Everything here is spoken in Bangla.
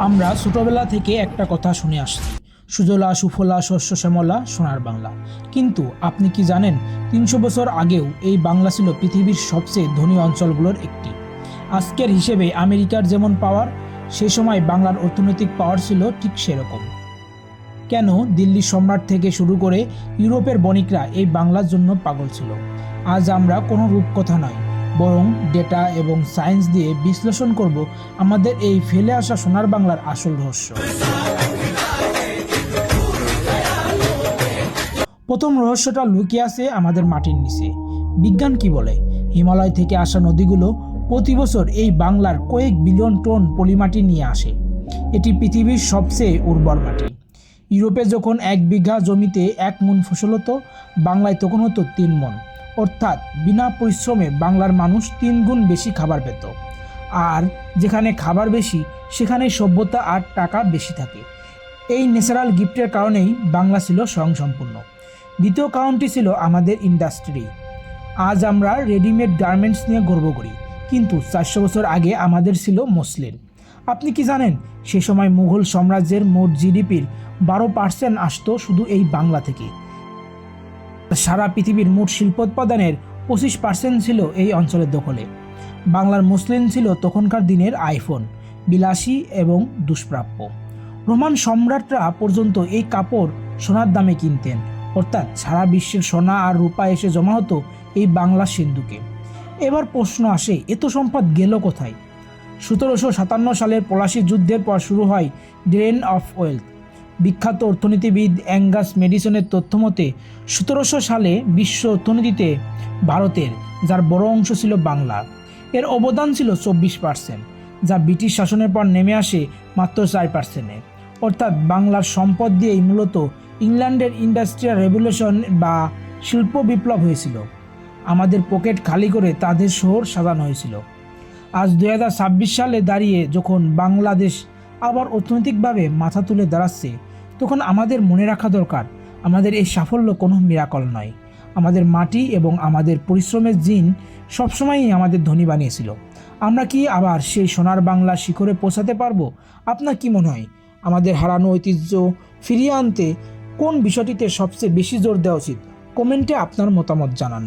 আমরা ছোটবেলা থেকে একটা কথা শুনে আসছি, সুজলা সুফলা শস্য শ্যামলা সোনার বাংলা। কিন্তু আপনি কি জানেন, ৩০০ বছর আগেও এই বাংলা ছিল পৃথিবীর সবচেয়ে ধনী অঞ্চলগুলোর একটি। আজকের হিসেবে আমেরিকার যেমন পাওয়ার, সেই সময় বাংলার অর্থনৈতিক পাওয়ার ছিল ঠিক সেরকম। কেন দিল্লি সম্রাট থেকে শুরু করে ইউরোপের বণিকরা এই বাংলার জন্য পাগল ছিল? আজ আমরা কোনো রূপকথা নয়, বরং ডেটা এবং সায়েন্স দিয়ে বিশ্লেষণ করব আমাদের এই ফেলে আসা সোনার বাংলার আসল রহস্য। প্রথম রহস্যটা লুকিয়ে আছে আমাদের মাটির নিচে। বিজ্ঞান কি বলে? হিমালয় থেকে আসা নদীগুলো প্রতি বছর এই বাংলার কয়েক বিলিয়ন টন পলিমাটি নিয়ে আসে। এটি পৃথিবীর সবচেয়ে উর্বর মাটি। ইউরোপে যখন 1 বিঘা জমিতে 1 মণ ফসল হতো, বাংলায় তখন হতো 3 মণ। অর্থাৎ বিনা পরিশ্রমে বাংলার মানুষ 3 গুণ বেশি খাবার পেত। আর যেখানে খাবার বেশি, সেখানে সভ্যতা আর টাকা বেশি থাকে। এই ন্যাচারাল গিফটের কারণেই বাংলা ছিল স্বয়ংসম্পূর্ণ। দ্বিতীয় কারণটি ছিল আমাদের ইন্ডাস্ট্রি। আজ আমরা রেডিমেড গার্মেন্টস নিয়ে গর্ব করি, কিন্তু 400 বছর আগে আমাদের ছিল মসলিন। আপনি কি জানেন, সে সময় মুঘল সাম্রাজ্যের মোট জিডিপির 12% আসতো শুধু এই বাংলা থেকে। সারা পৃথিবীর মোট শিল্পোৎপাদনের 25% ছিল এই অঞ্চলের দখলে। বাংলার মসলিন ছিল তখনকার দিনের আইফোন, বিলাসী এবং দুষ্প্রাপ্য। রোমান সম্রাটরা পর্যন্ত এই কাপড় সোনার দামে কিনতেন। অর্থাৎ সারা বিশ্বের সোনা আর রূপা এসে জমা হতো এই বাংলা সিন্ধুকে। এবার প্রশ্ন আসে, এত সম্পদ গেল কোথায়? 1757 সালের পলাশী যুদ্ধের পর শুরু হয় ড্রেন অফ ওয়েলথ। বিখ্যাত অর্থনীতিবিদ অ্যাঙ্গাস মেডিসনের তথ্য মতে 1700 সালে বিশ্ব অর্থনীতিতে ভারতের, যার বড় অংশ ছিল বাংলা, এর অবদান ছিল 24%, যা ব্রিটিশ শাসনের পর নেমে আসে মাত্র 4%-এ। অর্থাৎ বাংলার সম্পদ দিয়েই মূলত ইংল্যান্ডের ইন্ডাস্ট্রিয়াল রেভলিউশন বা শিল্প বিপ্লব হয়েছিল। আমাদের পকেট খালি করে তাদের শহর সাজানো হয়েছিল। আজ 2026 সালে দাঁড়িয়ে যখন বাংলাদেশ আবার অর্থনৈতিকভাবে মাথা তুলে দাঁড়াচ্ছে, তখন আমাদের মনে রাখা দরকার, আমাদের এই সাফল্য কোনো মিরাকল নয়। আমাদের মাটি এবং আমাদের পরিশ্রমের জিন সবসময়ই আমাদের ধনী বানিয়েছিল। আমরা কি আবার সেই সোনার বাংলা শিখরে পৌঁছাতে পারবো? আপনার কি মনে হয়, আমাদের হারানো ঐতিহ্য ফিরিয়ে আনতে কোন বিষয়টিতে সবচেয়ে বেশি জোর দেওয়া উচিত? কমেন্টে আপনার মতামত জানান।